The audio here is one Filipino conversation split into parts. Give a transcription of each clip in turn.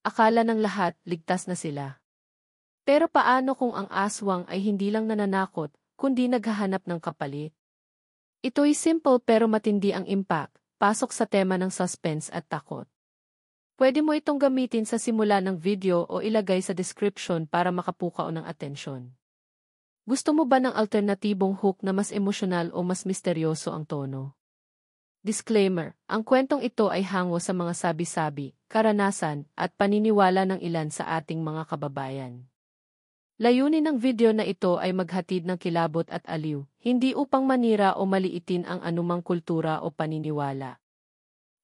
Akala ng lahat, ligtas na sila. Pero paano kung ang aswang ay hindi lang nananakot, kundi naghahanap ng kapalit? Ito'y simple pero matindi ang impact, pasok sa tema ng suspense at takot. Pwede mo itong gamitin sa simula ng video o ilagay sa description para makapukaw ng atensyon. Gusto mo ba ng alternatibong hook na mas emosyonal o mas misteryoso ang tono? Disclaimer, ang kwentong ito ay hango sa mga sabi-sabi, karanasan, at paniniwala ng ilan sa ating mga kababayan. Layunin ng video na ito ay maghatid ng kilabot at aliw, hindi upang manira o maliitin ang anumang kultura o paniniwala.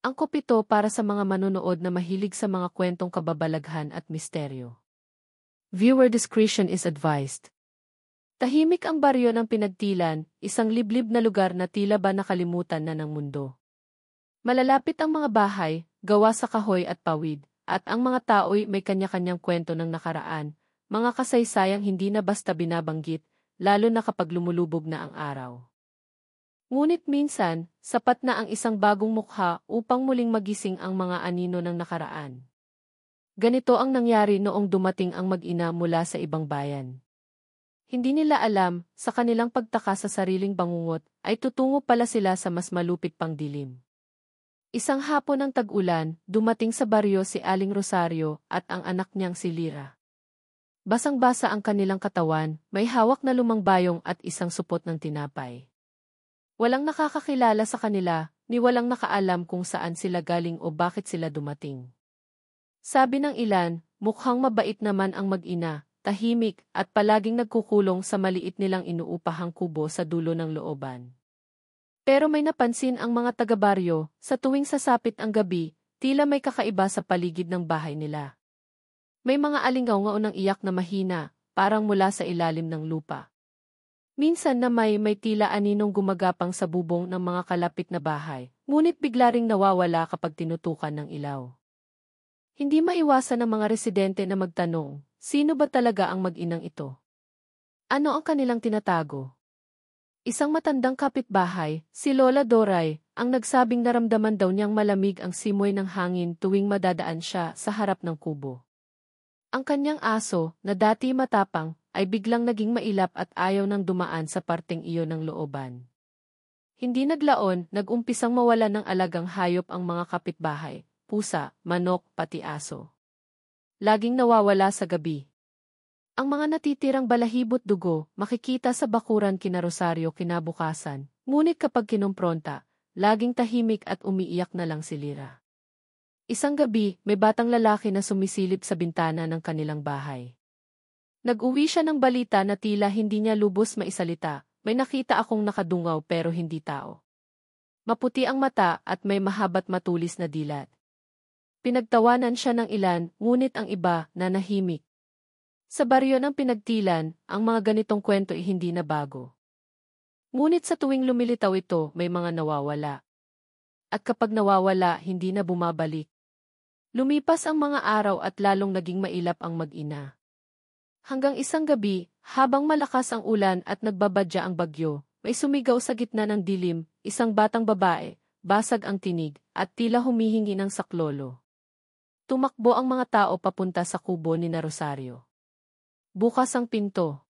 Angkop ito para sa mga manonood na mahilig sa mga kwentong kababalaghan at misteryo. Viewer discretion is advised. Tahimik ang baryo ng Pinagtilan, isang liblib na lugar na tila ba nakalimutan na ng mundo. Malalapit ang mga bahay, gawa sa kahoy at pawid, at ang mga tao'y may kanya-kanyang kwento ng nakaraan, mga kasaysayang hindi na basta binabanggit, lalo na kapag lumulubog na ang araw. Ngunit minsan, sapat na ang isang bagong mukha upang muling magising ang mga anino ng nakaraan. Ganito ang nangyari noong dumating ang mag-ina mula sa ibang bayan. Hindi nila alam, sa kanilang pagtaka sa sariling bangungot, ay tutungo pala sila sa mas malupit pang dilim. Isang hapon ng tag-ulan, dumating sa baryo si Aling Rosario at ang anak niyang si Lira. Basang-basa ang kanilang katawan, may hawak na lumang bayong at isang supot ng tinapay. Walang nakakakilala sa kanila, ni walang nakaalam kung saan sila galing o bakit sila dumating. Sabi ng ilan, mukhang mabait naman ang mag-ina, tahimik at palaging nagkukulong sa maliit nilang inuupahang kubo sa dulo ng looban. Pero may napansin ang mga taga-baryo, sa tuwing sasapit ang gabi, tila may kakaiba sa paligid ng bahay nila. May mga alingaw-ngaw ng iyak na mahina, parang mula sa ilalim ng lupa. Minsan na may tila aninong gumagapang sa bubong ng mga kalapit na bahay, ngunit bigla ring nawawala kapag tinutukan ng ilaw. Hindi maiwasan ng mga residente na magtanong, sino ba talaga ang mag-inang ito? Ano ang kanilang tinatago? Isang matandang kapitbahay, si Lola Doray, ang nagsabing naramdaman daw niyang malamig ang simoy ng hangin tuwing madadaan siya sa harap ng kubo. Ang kanyang aso, na dati matapang, ay biglang naging mailap at ayaw nang dumaan sa parteng iyon ng looban. Hindi naglaon, nag-umpisang mawala ng alagang hayop ang mga kapitbahay, pusa, manok, pati aso. Laging nawawala sa gabi. Ang mga natitirang balahibot dugo, makikita sa bakuran kina Rosario kinabukasan, ngunit kapag kinumpronta, laging tahimik at umiiyak na lang si Lira. Isang gabi, may batang lalaki na sumisilip sa bintana ng kanilang bahay. Nag-uwi siya ng balita na tila hindi niya lubos maisalita, may nakita akong nakadungaw pero hindi tao. Maputi ang mata at may mahabat matulis na dilat. Pinagtawanan siya ng ilan, ngunit ang iba, nanahimik. Sa baryo ng Pinagtilan, ang mga ganitong kwento ay hindi na bago. Ngunit sa tuwing lumilitaw ito, may mga nawawala. At kapag nawawala, hindi na bumabalik. Lumipas ang mga araw at lalong naging mailap ang mag-ina. Hanggang isang gabi, habang malakas ang ulan at nagbabadya ang bagyo, may sumigaw sa gitna ng dilim, isang batang babae, basag ang tinig, at tila humihingi ng saklolo. Tumakbo ang mga tao papunta sa kubo ni na Rosario. Bukas ang pinto.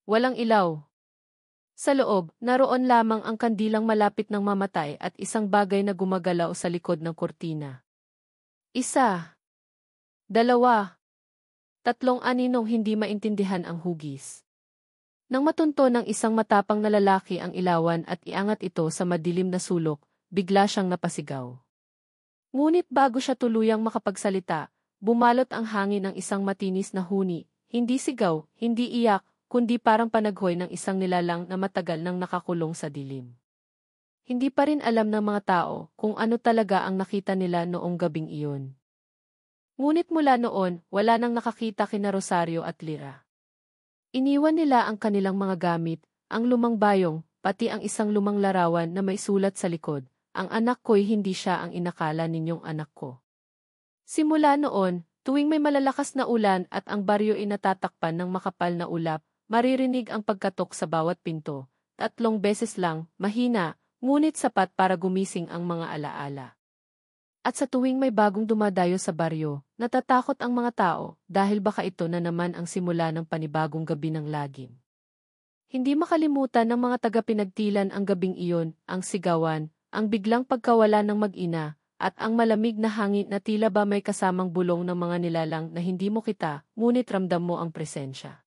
Walang ilaw. Sa loob, naroon lamang ang kandilang malapit ng mamatay at isang bagay na gumagalaw sa likod ng kurtina. Isa. Dalawa. Tatlong aninong hindi maintindihan ang hugis. Nang matunto ng isang matapang na lalaki ang ilawan at iangat ito sa madilim na sulok, bigla siyang napasigaw. Ngunit bago siya tuluyang makapagsalita, bumalot ang hangin ng isang matinis na huni, hindi sigaw, hindi iyak, kundi parang panaghoy ng isang nilalang na matagal nang nakakulong sa dilim. Hindi pa rin alam ng mga tao kung ano talaga ang nakita nila noong gabing iyon. Ngunit mula noon, wala nang nakakita kina Rosario at Lira. Iniwan nila ang kanilang mga gamit, ang lumang bayong, pati ang isang lumang larawan na may sulat sa likod, ang anak ko'y hindi siya ang inakala ninyong anak ko. Simula noon, tuwing may malalakas na ulan at ang baryo ay natatakpan ng makapal na ulap, maririnig ang pagkatok sa bawat pinto, 3 beses lang, mahina, ngunit sapat para gumising ang mga alaala. At sa tuwing may bagong dumadayo sa baryo, natatakot ang mga tao dahil baka ito na naman ang simula ng panibagong gabi ng lagim. Hindi makalimutan ng mga taga-pinagtilan ang gabing iyon, ang sigawan, ang biglang pagkawala ng mag-ina, at ang malamig na hangin na tila ba may kasamang bulong ng mga nilalang na hindi mo kita, ngunit ramdam mo ang presensya.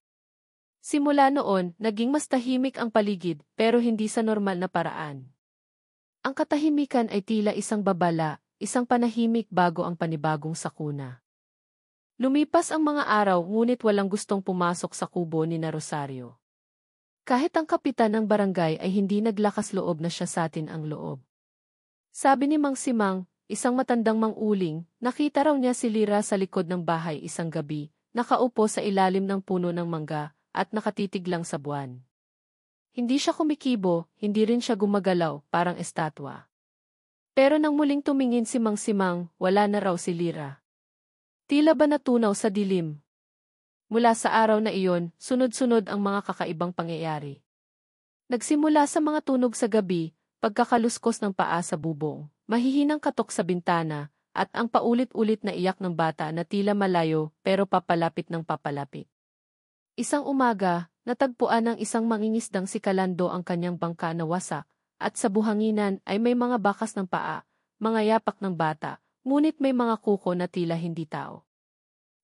Simula noon, naging mas tahimik ang paligid pero hindi sa normal na paraan. Ang katahimikan ay tila isang babala, isang panahimik bago ang panibagong sakuna. Lumipas ang mga araw ngunit walang gustong pumasok sa kubo ni na Rosario. Kahit ang kapitan ng barangay ay hindi naglakas loob na siya sa atin ang loob. Sabi ni Mang Simang, isang matandang mang-uling, nakita raw niya si Lira sa likod ng bahay isang gabi, nakaupo sa ilalim ng puno ng mangga, at nakatitig lang sa buwan. Hindi siya kumikibo, hindi rin siya gumagalaw, parang estatwa. Pero nang muling tumingin si Mang Simang, wala na raw si Lira. Tila ba natunaw sa dilim? Mula sa araw na iyon, sunod-sunod ang mga kakaibang pangyayari. Nagsimula sa mga tunog sa gabi, pagkakaluskos ng paa sa bubong, mahihinang katok sa bintana, at ang paulit-ulit na iyak ng bata na tila malayo pero papalapit ng papalapit. Isang umaga, natagpuan ng isang mangingisdang si Calando ang kanyang bangka na wasak, at sa buhanginan ay may mga bakas ng paa, mga yapak ng bata, ngunit may mga kuko na tila hindi tao.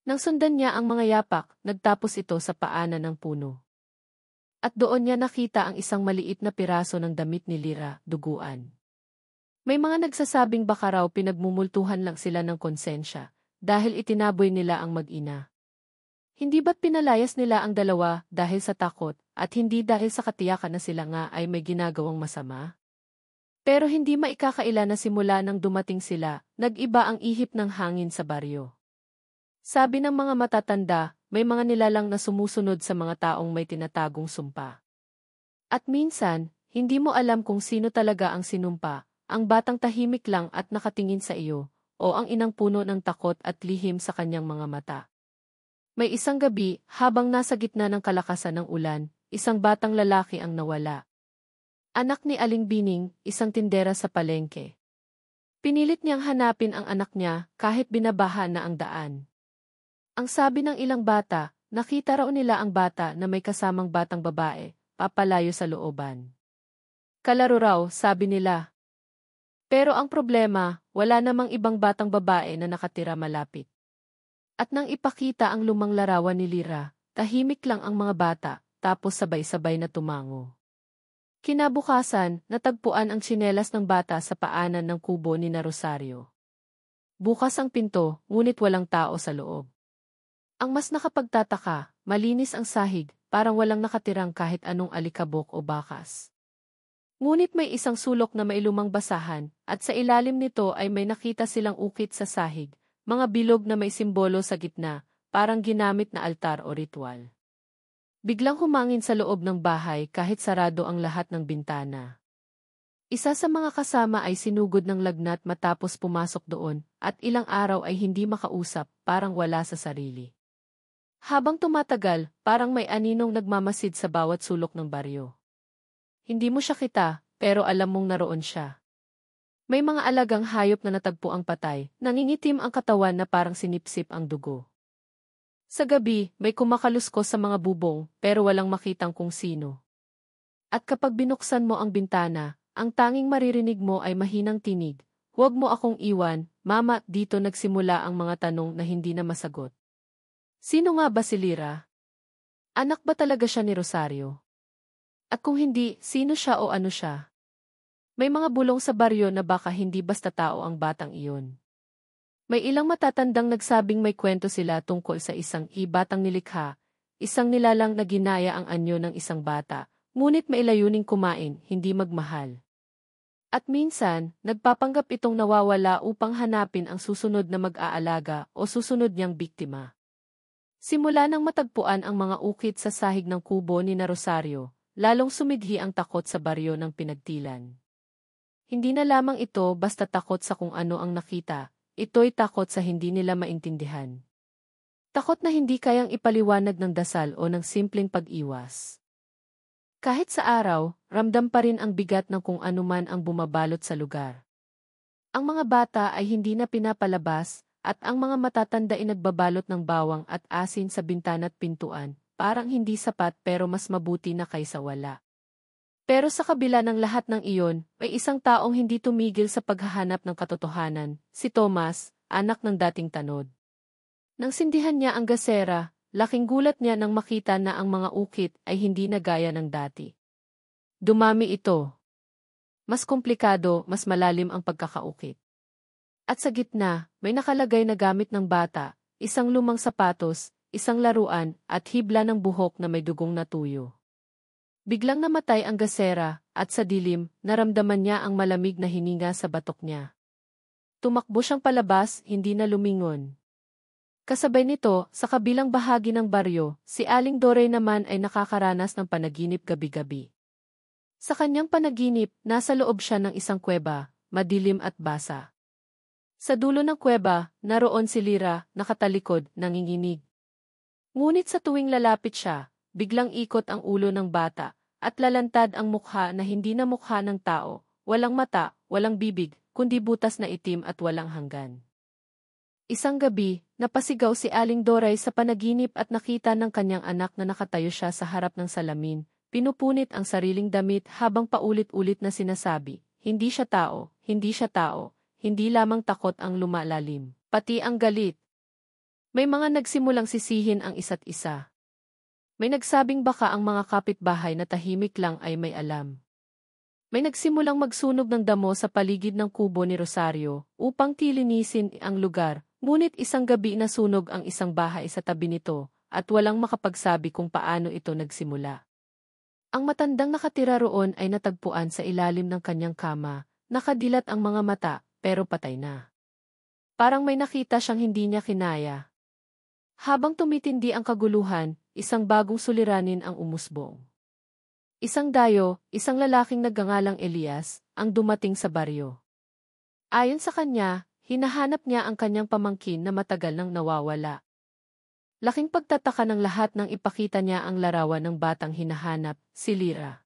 Nang sundan niya ang mga yapak, nagtapos ito sa paanan ng puno. At doon niya nakita ang isang maliit na piraso ng damit ni Lira, duguan. May mga nagsasabing baka raw pinagmumultuhan lang sila ng konsensya, dahil itinaboy nila ang mag-ina. Hindi ba't pinalayas nila ang dalawa dahil sa takot, at hindi dahil sa katiyakan na sila nga ay may ginagawang masama? Pero hindi maikakaila na simula nang dumating sila, nag-iba ang ihip ng hangin sa baryo. Sabi ng mga matatanda, may mga nilalang na sumusunod sa mga taong may tinatagong sumpa. At minsan, hindi mo alam kung sino talaga ang sinumpa, ang batang tahimik lang at nakatingin sa iyo, o ang inang puno ng takot at lihim sa kanyang mga mata. May isang gabi, habang nasa gitna ng kalakasan ng ulan, isang batang lalaki ang nawala. Anak ni Aling Bining, isang tindera sa palengke. Pinilit niyang hanapin ang anak niya kahit binabaha na ang daan. Ang sabi ng ilang bata, nakita raw nila ang bata na may kasamang batang babae, papalayo sa looban. Kalaro raw, sabi nila. Pero ang problema, wala namang ibang batang babae na nakatira malapit. At nang ipakita ang lumang larawan ni Lira, tahimik lang ang mga bata, tapos sabay-sabay na tumango. Kinabukasan, natagpuan ang tsinelas ng bata sa paanan ng kubo ni na Rosario. Bukas ang pinto, ngunit walang tao sa loob. Ang mas nakapagtataka, malinis ang sahig, parang walang nakatirang kahit anong alikabok o bakas. Ngunit may isang sulok na may lumang basahan, at sa ilalim nito ay may nakita silang ukit sa sahig, mga bilog na may simbolo sa gitna, parang ginamit na altar o ritual. Biglang humangin sa loob ng bahay kahit sarado ang lahat ng bintana. Isa sa mga kasama ay sinugod ng lagnat matapos pumasok doon, at ilang araw ay hindi makausap, parang wala sa sarili. Habang tumatagal, parang may aninong nagmamasid sa bawat sulok ng baryo. Hindi mo siya kita, pero alam mong naroon siya. May mga alagang hayop na natagpo ang patay, nangingitim ang katawan na parang sinipsip ang dugo. Sa gabi, may kumakaluskos sa mga bubong, pero walang makitang kung sino. At kapag binuksan mo ang bintana, ang tanging maririnig mo ay mahinang tinig, "Huwag mo akong iwan, Mama." Dito nagsimula ang mga tanong na hindi na masagot. Sino nga ba si Lira? Anak ba talaga siya ni Rosario? At kung hindi, sino siya o ano siya? May mga bulong sa baryo na baka hindi basta tao ang batang iyon. May ilang matatandang nagsabing may kwento sila tungkol sa isang batang nilikha, isang nilalang na ginaya ang anyo ng isang bata, ngunit may layuning kumain, hindi magmahal. At minsan, nagpapanggap itong nawawala upang hanapin ang susunod na mag-aalaga o susunod niyang biktima. Simula nang matagpuan ang mga ukit sa sahig ng kubo ni na Rosario, lalong sumidhi ang takot sa baryo ng Pinagtilan. Hindi na lamang ito basta takot sa kung ano ang nakita, ito'y takot sa hindi nila maintindihan. Takot na hindi kayang ipaliwanag ng dasal o ng simpleng pag-iwas. Kahit sa araw, ramdam pa rin ang bigat ng kung anuman ang bumabalot sa lugar. Ang mga bata ay hindi na pinapalabas, at ang mga matatanda ay nagbabalot ng bawang at asin sa bintana at pintuan, parang hindi sapat pero mas mabuti na kaysa wala. Pero sa kabila ng lahat ng iyon, may isang taong hindi tumigil sa paghahanap ng katotohanan, si Thomas, anak ng dating tanod. Nang sindihan niya ang gasera, laking gulat niya nang makita na ang mga ukit ay hindi na gaya ng dati. Dumami ito. Mas komplikado, mas malalim ang pagkakaukit. At sa gitna, may nakalagay na gamit ng bata, isang lumang sapatos, isang laruan, at hibla ng buhok na may dugong natuyo. Biglang namatay ang gasera, at sa dilim, naramdaman niya ang malamig na hininga sa batok niya. Tumakbo siyang palabas, hindi na lumingon. Kasabay nito, sa kabilang bahagi ng baryo, si Aling Dorey naman ay nakakaranas ng panaginip gabi-gabi. Sa kanyang panaginip, nasa loob siya ng isang kuweba, madilim at basa. Sa dulo ng kuweba, naroon si Lyra, nakatalikod, nanginginig. Ngunit sa tuwing lalapit siya, biglang ikot ang ulo ng bata, at lalantad ang mukha na hindi na mukha ng tao, walang mata, walang bibig, kundi butas na itim at walang hanggan. Isang gabi, napasigaw si Aling Dorey sa panaginip at nakita ng kanyang anak na nakatayo siya sa harap ng salamin, pinupunit ang sariling damit habang paulit-ulit na sinasabi, hindi siya tao, hindi siya tao, hindi lamang takot ang lumalalim, pati ang galit. May mga nagsimulang sisihin ang isa't isa. May nagsabing baka ang mga kapitbahay na tahimik lang ay may alam. May nagsimulang magsunog ng damo sa paligid ng kubo ni Rosario upang tilinisin ang lugar, ngunit isang gabi nasunog ang isang bahay sa tabi nito at walang makapagsabi kung paano ito nagsimula. Ang matandang nakatira roon ay natagpuan sa ilalim ng kanyang kama, nakadilat ang mga mata, pero patay na. Parang may nakita siyang hindi niya kinaya. Habang tumitindi ang kaguluhan, isang bagong suliranin ang umusbong. Isang dayo, isang lalaking nagngangalang Elias, ang dumating sa baryo. Ayon sa kanya, hinahanap niya ang kanyang pamangkin na matagal nang nawawala. Laking pagtataka ng lahat nang ipakita niya ang larawan ng batang hinahanap, si Lyra.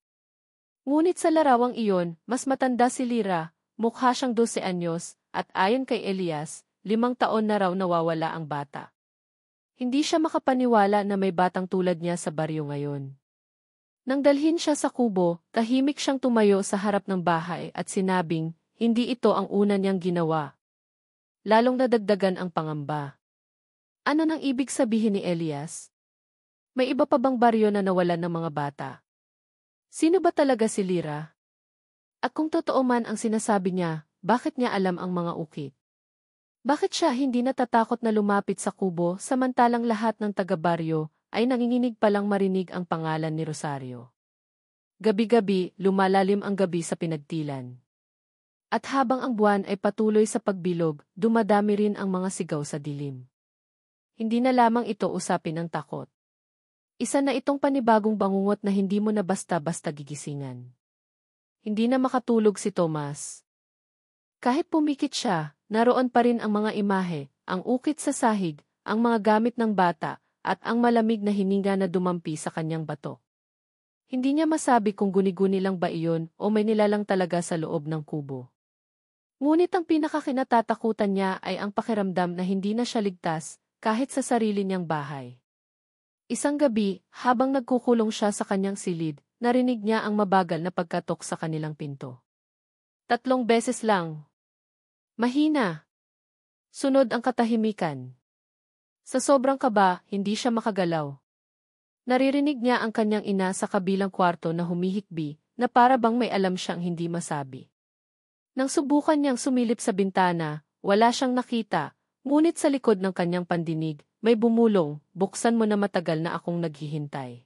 Ngunit sa larawang iyon, mas matanda si Lyra, mukha siyang 12 anyos, at ayon kay Elias, 5 taon na raw nawawala ang bata. Hindi siya makapaniwala na may batang tulad niya sa baryo ngayon. Nang dalhin siya sa kubo, tahimik siyang tumayo sa harap ng bahay at sinabing, hindi ito ang una niyang ginawa. Lalong nadagdagan ang pangamba. Ano nang ibig sabihin ni Elias? May iba pa bang baryo na nawalan ng mga bata? Sino ba talaga si Lyra? At kung totoo man ang sinasabi niya, bakit niya alam ang mga ukit? Bakit siya hindi natatakot na lumapit sa kubo samantalang lahat ng taga-baryo ay nanginginig palang marinig ang pangalan ni Rosario? Gabi-gabi, lumalalim ang gabi sa pinagtilan. At habang ang buwan ay patuloy sa pagbilog, dumadami rin ang mga sigaw sa dilim. Hindi na lamang ito usapin ng takot. Isa na itong panibagong bangungot na hindi mo na basta-basta gigisingan. Hindi na makatulog si Thomas. Kahit pumikit siya, naroon pa rin ang mga imahe, ang ukit sa sahig, ang mga gamit ng bata, at ang malamig na hininga na dumampi sa kanyang bato. Hindi niya masabi kung guni-guni lang ba iyon o may nilalang talaga sa loob ng kubo. Ngunit ang pinakakinatatakutan niya ay ang pakiramdam na hindi na siya ligtas kahit sa sarili niyang bahay. Isang gabi, habang nagkukulong siya sa kanyang silid, narinig niya ang mabagal na pagkatok sa kanilang pinto. 3 beses lang. Mahina. Sunod ang katahimikan. Sa sobrang kaba, hindi siya makagalaw. Naririnig niya ang kanyang ina sa kabilang kwarto na humihikbi, na para bang may alam siyang hindi masabi. Nang subukan niyang sumilip sa bintana, wala siyang nakita, ngunit sa likod ng kanyang pandinig, may bumulong, buksan mo na matagal na akong naghihintay.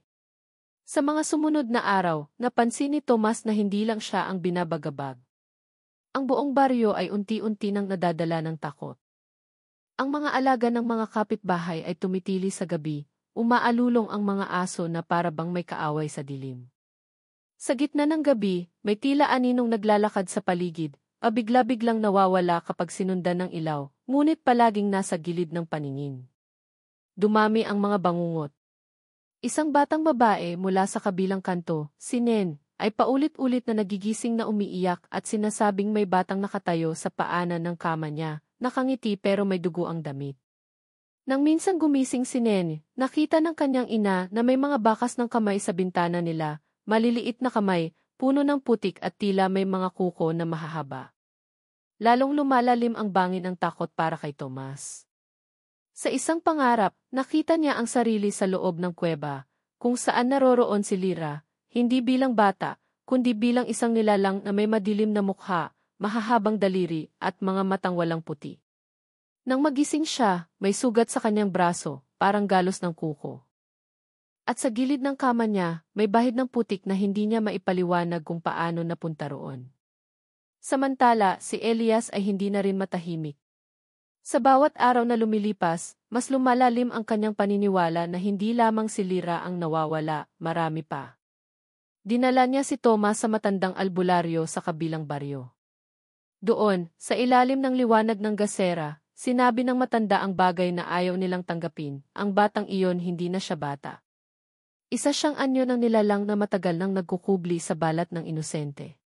Sa mga sumunod na araw, napansin ni Tomas na hindi lang siya ang binabagabag. Ang buong baryo ay unti-unti nang nadadala ng takot. Ang mga alaga ng mga kapitbahay ay tumitili sa gabi, umaalulong ang mga aso na para bang may kaaway sa dilim. Sa gitna ng gabi, may tila aninong naglalakad sa paligid, pabigla-biglang nawawala kapag sinundan ng ilaw, ngunit palaging nasa gilid ng paningin. Dumami ang mga bangungot. Isang batang babae mula sa kabilang kanto, si Nen, ay paulit-ulit na nagigising na umiiyak at sinasabing may batang nakatayo sa paanan ng kama niya, nakangiti pero may dugo ang damit. Nang minsan gumising si Nene, nakita ng kanyang ina na may mga bakas ng kamay sa bintana nila, maliliit na kamay, puno ng putik at tila may mga kuko na mahahaba. Lalong lumalalim ang bangin ng takot para kay Tomas. Sa isang pangarap, nakita niya ang sarili sa loob ng kuweba, kung saan naroroon si Lyra, hindi bilang bata, kundi bilang isang nilalang na may madilim na mukha, mahahabang daliri at mga matang walang puti. Nang magising siya, may sugat sa kanyang braso, parang galos ng kuko. At sa gilid ng kama niya, may bahid ng putik na hindi niya maipaliwanag kung paano napunta roon. Samantala, si Elias ay hindi na rin matahimik. Sa bawat araw na lumilipas, mas lumalalim ang kanyang paniniwala na hindi lamang si Lyra ang nawawala, marami pa. Dinala niya si Tomas sa matandang albularyo sa kabilang baryo. Doon, sa ilalim ng liwanag ng gasera, sinabi ng matanda ang bagay na ayaw nilang tanggapin, ang batang iyon hindi na siya bata. Isa siyang anyo ng nilalang na matagal nang nagkukubli sa balat ng inosente.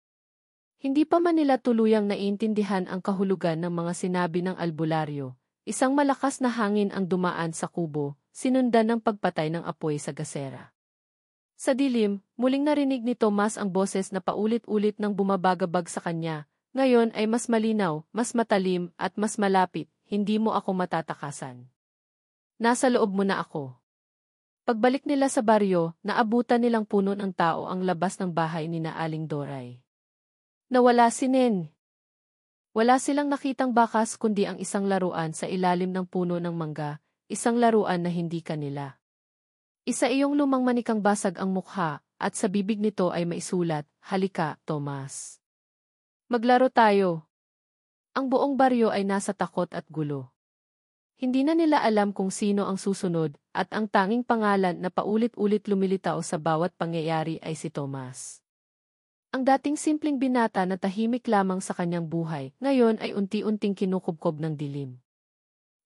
Hindi pa man nila tuluyang naiintindihan ang kahulugan ng mga sinabi ng albularyo. Isang malakas na hangin ang dumaan sa kubo, sinundan ng pagpatay ng apoy sa gasera. Sa dilim, muling narinig ni Tomas ang boses na paulit-ulit nang bumabagabag sa kanya. Ngayon ay mas malinaw, mas matalim, at mas malapit. Hindi mo ako matatakasan. Nasa loob mo na ako. Pagbalik nila sa baryo, naabutan nilang puno ng tao ang labas ng bahay ni na Aling Doray. Nawala si Nen. Wala silang nakitang bakas kundi ang isang laruan sa ilalim ng puno ng mangga, isang laruan na hindi kanila. Isa iyong lumang manikang basag ang mukha, at sa bibig nito ay maisulat, "Halika, Tomas. Maglaro tayo." Ang buong baryo ay nasa takot at gulo. Hindi na nila alam kung sino ang susunod, at ang tanging pangalan na paulit-ulit lumilitaw sa bawat pangyayari ay si Tomas. Ang dating simpleng binata na tahimik lamang sa kanyang buhay, ngayon ay unti-unting kinukubkob ng dilim.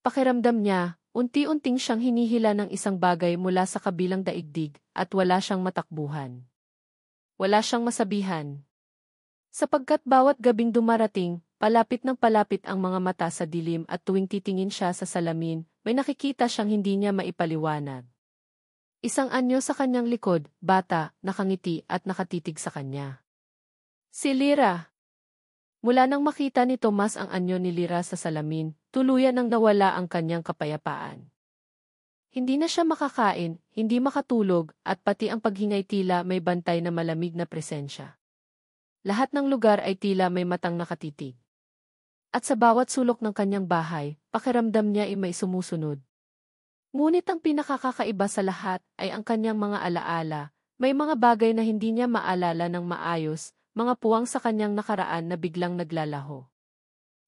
Pakiramdam niya, unti-unting siyang hinihila ng isang bagay mula sa kabilang daigdig, at wala siyang matakbuhan. Wala siyang masabihan. Sapagkat bawat gabing dumarating, palapit ng palapit ang mga mata sa dilim at tuwing titingin siya sa salamin, may nakikita siyang hindi niya maipaliwanag. Isang anyo sa kanyang likod, bata, nakangiti at nakatitig sa kanya. Si Lyra. Mula nang makita ni Tomas ang anyo ni Lyra sa salamin, tuluyan nang nawala ang kanyang kapayapaan. Hindi na siya makakain, hindi makatulog, at pati ang paghingay tila may bantay na malamig na presensya. Lahat ng lugar ay tila may matang nakatitig. At sa bawat sulok ng kanyang bahay, pakiramdam niya ay may sumusunod. Ngunit ang pinakakakaiba sa lahat ay ang kanyang mga alaala, may mga bagay na hindi niya maalala ng maayos, mga puwang sa kanyang nakaraan na biglang naglalaho.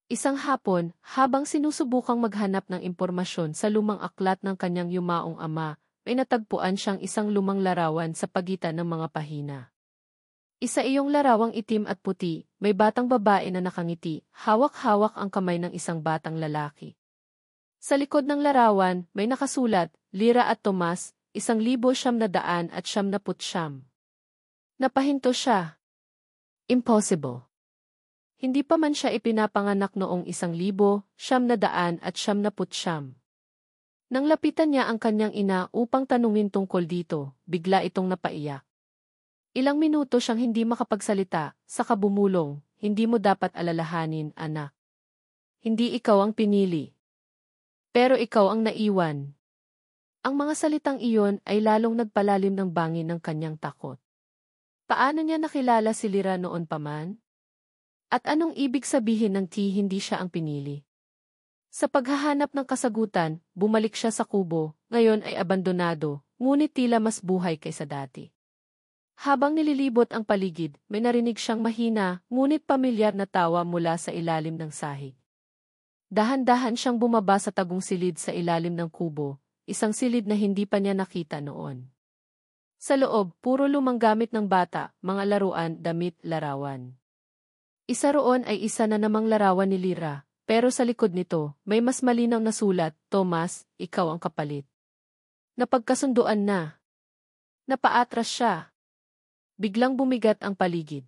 Isang hapon, habang sinusubukang maghanap ng impormasyon sa lumang aklat ng kanyang yumaong ama, may natagpuan siyang isang lumang larawan sa pagitan ng mga pahina. Isa iyong larawang itim at puti, may batang babae na nakangiti, hawak-hawak ang kamay ng isang batang lalaki. Sa likod ng larawan, may nakasulat, Lyra at Tomas, 1909. Napahinto siya. Impossible. Hindi pa man siya ipinapanganak noong 1909. Nang lapitan niya ang kanyang ina upang tanungin tungkol dito, bigla itong napaiyak. Ilang minuto siyang hindi makapagsalita, saka bumulong, "Hindi mo dapat alalahanin, anak. Hindi ikaw ang pinili. Pero ikaw ang naiwan." Ang mga salitang iyon ay lalong nagpalalim ng bangin ng kanyang takot. Paano niya nakilala si Lyra noon pa man? At anong ibig sabihin ng hindi siya ang pinili? Sa paghahanap ng kasagutan, bumalik siya sa kubo, ngayon ay abandonado, ngunit tila mas buhay kaysa dati. Habang nililibot ang paligid, may narinig siyang mahina, ngunit pamilyar na tawa mula sa ilalim ng sahig. Dahan-dahan siyang bumaba sa tagong silid sa ilalim ng kubo, isang silid na hindi pa niya nakita noon. Sa loob, puro lumang gamit ng bata, mga laruan, damit, larawan. Isa roon ay isa na namang larawan ni Lyra, pero sa likod nito, may mas malinaw na sulat, "Tomas, ikaw ang kapalit." Napagkasunduan na. Napaatras siya. Biglang bumigat ang paligid.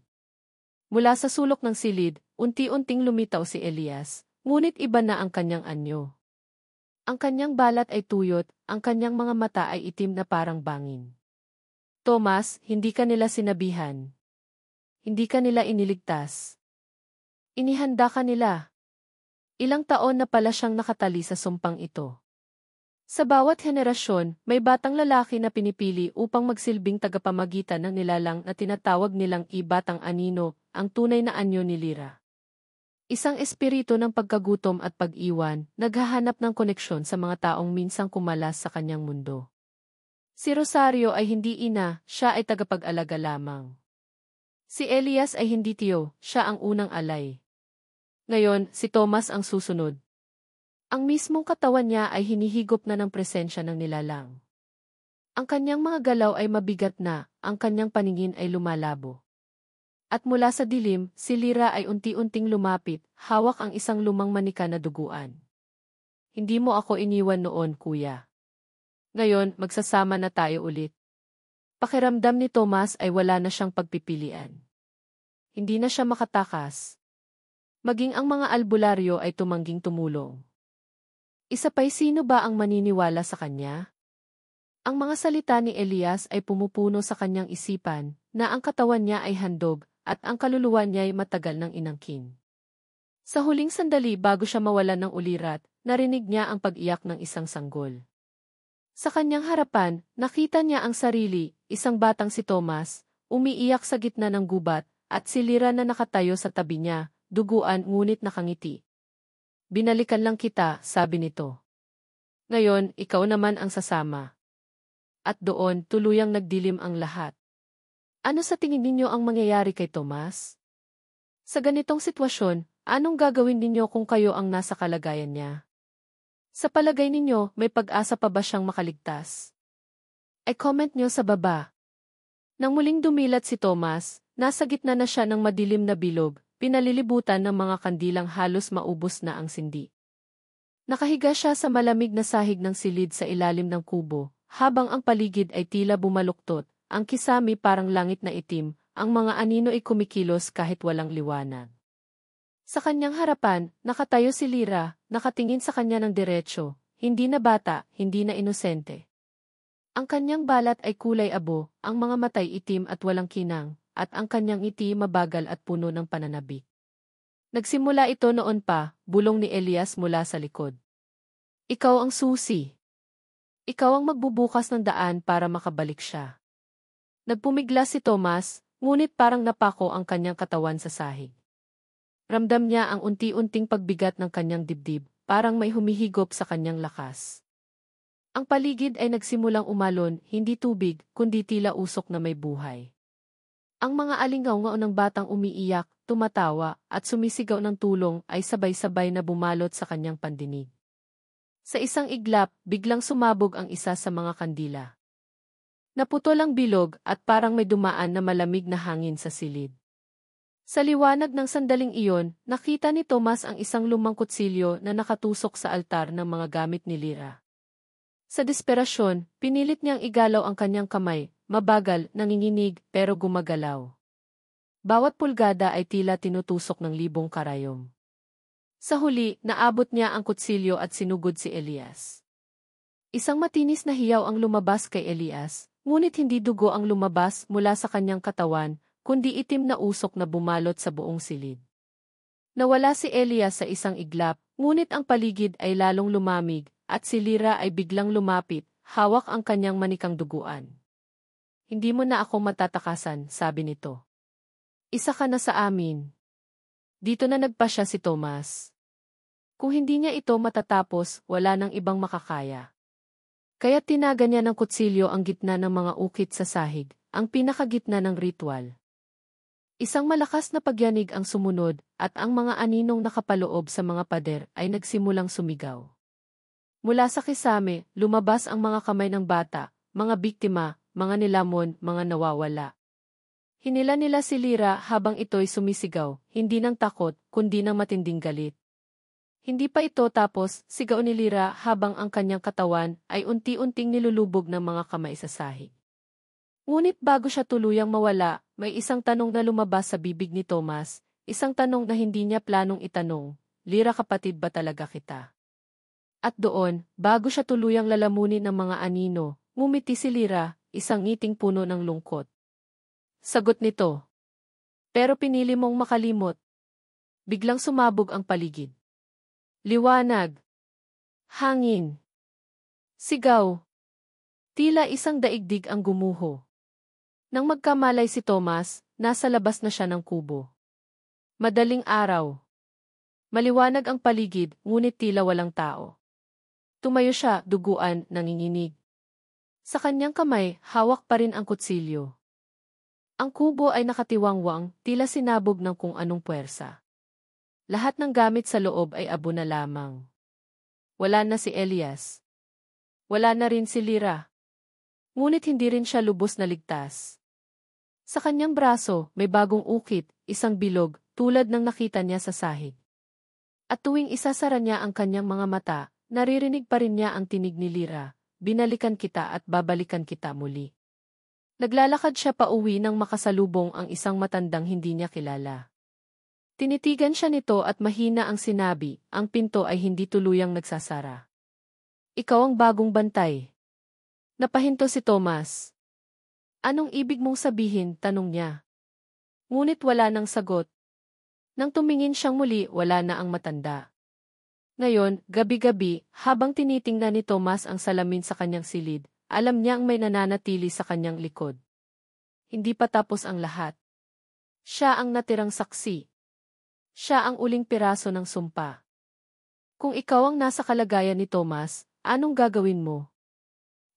Mula sa sulok ng silid, unti-unting lumitaw si Elias, ngunit iba na ang kanyang anyo. Ang kanyang balat ay tuyot, ang kanyang mga mata ay itim na parang bangin. Thomas, hindi ka nila sinabihan. Hindi ka nila iniligtas. Inihanda ka nila. Ilang taon na pala siyang nakatali sa sumpang ito. Sa bawat henerasyon, may batang lalaki na pinipili upang magsilbing tagapamagitan ng nilalang na tinatawag nilang Batang Anino, ang tunay na anyo ni Lyra. Isang espiritu ng pagkagutom at pag-iwan, naghahanap ng koneksyon sa mga taong minsang kumalas sa kanyang mundo. Si Rosario ay hindi ina, siya ay tagapag-alaga lamang. Si Elias ay hindi tiyo, siya ang unang alay. Ngayon, si Thomas ang susunod. Ang mismong katawan niya ay hinihigop na ng presensya ng nilalang. Ang kanyang mga galaw ay mabigat na, ang kanyang paningin ay lumalabo. At mula sa dilim, si Lyra ay unti-unting lumapit, hawak ang isang lumang manika na duguan. Hindi mo ako iniwan noon, kuya. Ngayon, magsasama na tayo ulit. Pakiramdam ni Thomas ay wala na siyang pagpipilian. Hindi na siya makatakas. Maging ang mga albularyo ay tumangging tumulong. Isa pa'y sino ba ang maniniwala sa kanya? Ang mga salita ni Elias ay pumupuno sa kanyang isipan, na ang katawan niya ay handog, at ang kaluluwa niya ay matagal ng inangkin. Sa huling sandali bago siya mawalan ng ulirat, narinig niya ang pag-iyak ng isang sanggol. Sa kanyang harapan, nakita niya ang sarili, isang batang si Thomas, umiiyak sa gitna ng gubat, at si Lyra na nakatayo sa tabi niya, duguan ngunit nakangiti. Binalikan lang kita, sabi nito. Ngayon, ikaw naman ang sasama. At doon, tuluyang nagdilim ang lahat. Ano sa tingin ninyo ang mangyayari kay Thomas? Sa ganitong sitwasyon, anong gagawin ninyo kung kayo ang nasa kalagayan niya? Sa palagay ninyo, may pag-asa pa ba siyang makaligtas? I-comment nyo sa baba. Nang muling dumilat si Thomas, nasa gitna na siya ng madilim na bilog, pinalilibutan ng mga kandilang halos maubos na ang sindi. Nakahiga siya sa malamig na sahig ng silid sa ilalim ng kubo, habang ang paligid ay tila bumaluktot, ang kisame parang langit na itim, ang mga anino ay kumikilos kahit walang liwanag. Sa kanyang harapan, nakatayo si Lyra, nakatingin sa kanya ng diretsyo, hindi na bata, hindi na inosente. Ang kanyang balat ay kulay abo, ang mga matay itim at walang kinang, at ang kanyang ngiti mabagal at puno ng pananabik. Nagsimula ito noon pa, bulong ni Elias mula sa likod. Ikaw ang susi. Ikaw ang magbubukas ng daan para makabalik siya. Nagpumigla si Thomas, ngunit parang napako ang kanyang katawan sa sahig. Ramdam niya ang unti-unting pagbigat ng kanyang dibdib, parang may humihigop sa kanyang lakas. Ang paligid ay nagsimulang umalon, hindi tubig, kundi tila usok na may buhay. Ang mga alingaw-ngaw ng batang umiiyak, tumatawa, at sumisigaw ng tulong ay sabay-sabay na bumalot sa kanyang pandinig. Sa isang iglap, biglang sumabog ang isa sa mga kandila. Naputol ang bilog at parang may dumaan na malamig na hangin sa silid. Sa liwanag ng sandaling iyon, nakita ni Thomas ang isang lumang kutsilyo na nakatusok sa altar ng mga gamit ni Lyra. Sa desperasyon, pinilit niyang igalaw ang kanyang kamay, mabagal, nanginginig, pero gumagalaw. Bawat pulgada ay tila tinutusok ng libong karayom. Sa huli, naabot niya ang kutsilyo at sinugod si Elias. Isang matinis na hiyaw ang lumabas kay Elias, ngunit hindi dugo ang lumabas mula sa kanyang katawan, kundi itim na usok na bumalot sa buong silid. Nawala si Elias sa isang iglap, ngunit ang paligid ay lalong lumamig, at si Lyra ay biglang lumapit, hawak ang kanyang manikang duguan. Hindi mo na ako matatakasan, sabi nito. Isa ka na sa amin. Dito na nagpasya si Thomas. Kung hindi niya ito matatapos, wala nang ibang makakaya. Kaya tinaga niya ng kutsilyo ang gitna ng mga ukit sa sahig, ang pinakagitna ng ritual. Isang malakas na pagyanig ang sumunod, at ang mga aninong nakapaloob sa mga pader ay nagsimulang sumigaw. Mula sa kisame, lumabas ang mga kamay ng bata, mga biktima, mga nilamon, mga nawawala. Hinila nila si Lyra habang ito'y sumisigaw, hindi ng takot, kundi ng matinding galit. Hindi pa ito tapos, sigaw ni Lyra habang ang kanyang katawan ay unti-unting nilulubog ng mga kamay sa sahig. Ngunit bago siya tuluyang mawala, may isang tanong na lumabas sa bibig ni Thomas, isang tanong na hindi niya planong itanong, Lira kapatid ba talaga kita? At doon, bago siya tuluyang lalamunin ng mga anino, ngumiti si Lira, isang ngiting puno ng lungkot. Sagot nito. Pero pinili mong makalimot. Biglang sumabog ang paligid. Liwanag. Hangin. Sigaw. Tila isang daigdig ang gumuho. Nang magkamalay si Thomas, nasa labas na siya ng kubo. Madaling araw. Maliwanag ang paligid, ngunit tila walang tao. Tumayo siya, duguan, nanginginig. Sa kanyang kamay, hawak pa rin ang kutsilyo. Ang kubo ay nakatiwangwang, tila sinabog ng kung anong puwersa. Lahat ng gamit sa loob ay abo na lamang. Wala na si Elias. Wala na rin si Lira. Ngunit hindi rin siya lubos na ligtas. Sa kanyang braso, may bagong ukit, isang bilog, tulad ng nakita niya sa sahig. At tuwing isasara niya ang kanyang mga mata, naririnig pa rin niya ang tinig ni Lira, binalikan kita at babalikan kita muli. Naglalakad siya pauwi nang makasalubong ang isang matandang hindi niya kilala. Tinitigan siya nito at mahina ang sinabi, ang pinto ay hindi tuluyang nagsasara. Ikaw ang bagong bantay. Napahinto si Thomas. Anong ibig mong sabihin? Tanong niya. Ngunit wala nang sagot. Nang tumingin siyang muli, wala na ang matanda. Ngayon, gabi-gabi, habang tinitingnan ni Thomas ang salamin sa kanyang silid, alam niyang may nananatili sa kanyang likod. Hindi pa tapos ang lahat. Siya ang natirang saksi. Siya ang uling piraso ng sumpa. Kung ikaw ang nasa kalagayan ni Thomas, anong gagawin mo?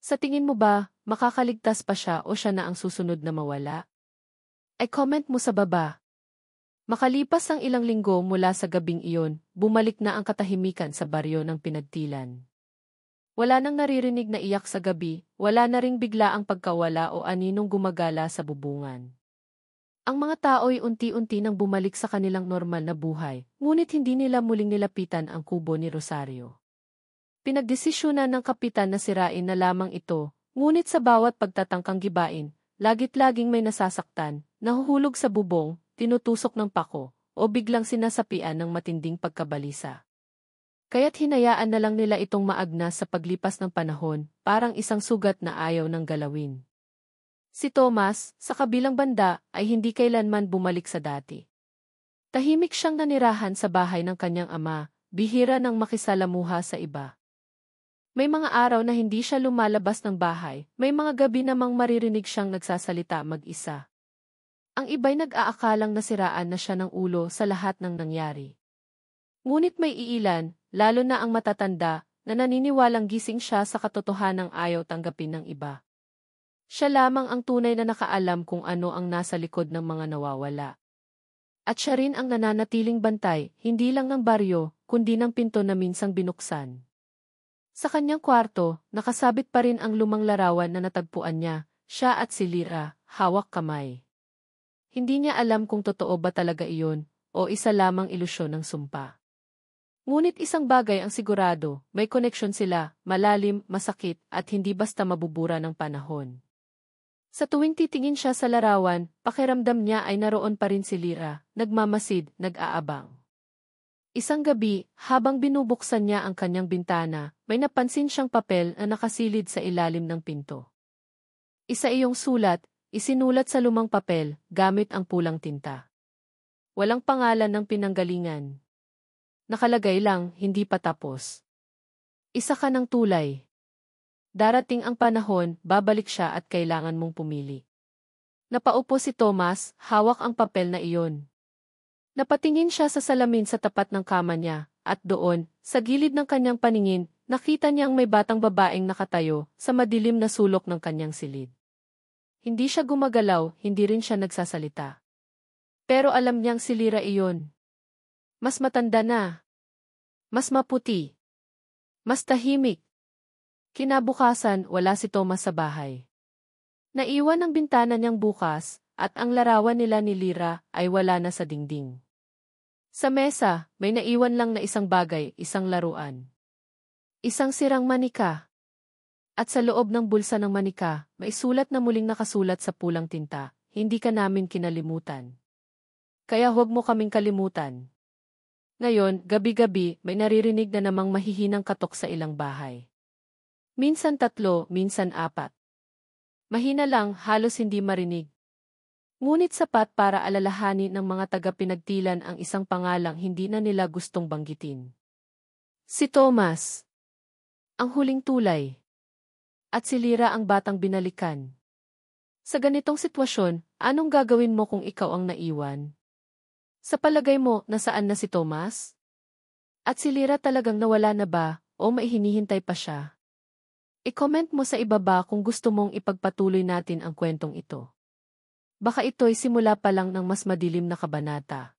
Sa tingin mo ba, makakaligtas pa siya o siya na ang susunod na mawala? Ay comment mo sa baba. Makalipas ang ilang linggo mula sa gabing iyon, bumalik na ang katahimikan sa baryo ng Pinagtilan. Wala nang naririnig na iyak sa gabi, wala na ring bigla ang pagkawala o aninong gumagala sa bubungan. Ang mga tao'y unti-unti nang bumalik sa kanilang normal na buhay, ngunit hindi nila muling nilapitan ang kubo ni Rosario. Pinagdesisyonan ng kapitan na sirain na lamang ito, ngunit sa bawat pagtatangkang gibain, lagit-laging may nasasaktan, nahuhulog sa bubong, tinutusok ng pako, o biglang sinasapian ng matinding pagkabalisa. Kaya't hinayaan na lang nila itong maagnas sa paglipas ng panahon, parang isang sugat na ayaw ng galawin. Si Thomas, sa kabilang banda, ay hindi kailanman bumalik sa dati. Tahimik siyang nanirahan sa bahay ng kanyang ama, bihira nang makisalamuha sa iba. May mga araw na hindi siya lumalabas ng bahay, may mga gabi namang maririnig siyang nagsasalita mag-isa. Ang iba'y nag-aakalang nasiraan na siya ng ulo sa lahat ng nangyari. Ngunit may iilan, lalo na ang matatanda, na naniniwalang gising siya sa katotohanang ayaw tanggapin ng iba. Siya lamang ang tunay na nakaalam kung ano ang nasa likod ng mga nawawala. At siya rin ang nananatiling bantay, hindi lang ng baryo, kundi ng pinto na minsang binuksan. Sa kanyang kwarto, nakasabit pa rin ang lumang larawan na natagpuan niya, siya at si Lira, hawak kamay. Hindi niya alam kung totoo ba talaga iyon, o isa lamang ilusyon ng sumpa. Ngunit isang bagay ang sigurado, may koneksyon sila, malalim, masakit, at hindi basta mabubura ng panahon. Sa tuwing titingin siya sa larawan, pakiramdam niya ay naroon pa rin si Lira, nagmamasid, nag-aabang. Isang gabi, habang binubuksan niya ang kanyang bintana, may napansin siyang papel na nakasilid sa ilalim ng pinto. Isa iyong sulat, isinulat sa lumang papel, gamit ang pulang tinta. Walang pangalan ng pinanggalingan. Nakalagay lang, hindi pa tapos. Isa ka ng tulay. Darating ang panahon, babalik siya at kailangan mong pumili. Napaupo si Thomas, hawak ang papel na iyon. Napatingin siya sa salamin sa tapat ng kama niya, at doon, sa gilid ng kanyang paningin, nakita niyang may batang babaeng nakatayo sa madilim na sulok ng kanyang silid. Hindi siya gumagalaw, hindi rin siya nagsasalita. Pero alam niyang si Lira iyon. Mas matanda na. Mas maputi. Mas tahimik. Kinabukasan, wala si Thomas sa bahay. Naiwan ang bintana niyang bukas, at ang larawan nila ni Lira ay wala na sa dingding. Sa mesa, may naiwan lang na isang bagay, isang laruan. Isang sirang manika. At sa loob ng bulsa ng manika, may sulat na muling nakasulat sa pulang tinta, hindi ka namin kinalimutan. Kaya huwag mo kaming kalimutan. Ngayon, gabi-gabi, may naririnig na namang mahihinang katok sa ilang bahay. Minsan 3, minsan 4. Mahina lang, halos hindi marinig. Ngunit sapat para alalahanin ng mga taga-pinagtilan ang isang pangalang hindi na nila gustong banggitin. Si Thomas, ang huling tulay. At si Lyra ang batang binalikan. Sa ganitong sitwasyon, anong gagawin mo kung ikaw ang naiwan? Sa palagay mo, nasaan na si Thomas? At si Lyra talagang nawala na ba, o may hinihintay pa siya? I-comment mo sa ibaba kung gusto mong ipagpatuloy natin ang kwentong ito. Baka ito'y simula pa lang ng mas madilim na kabanata.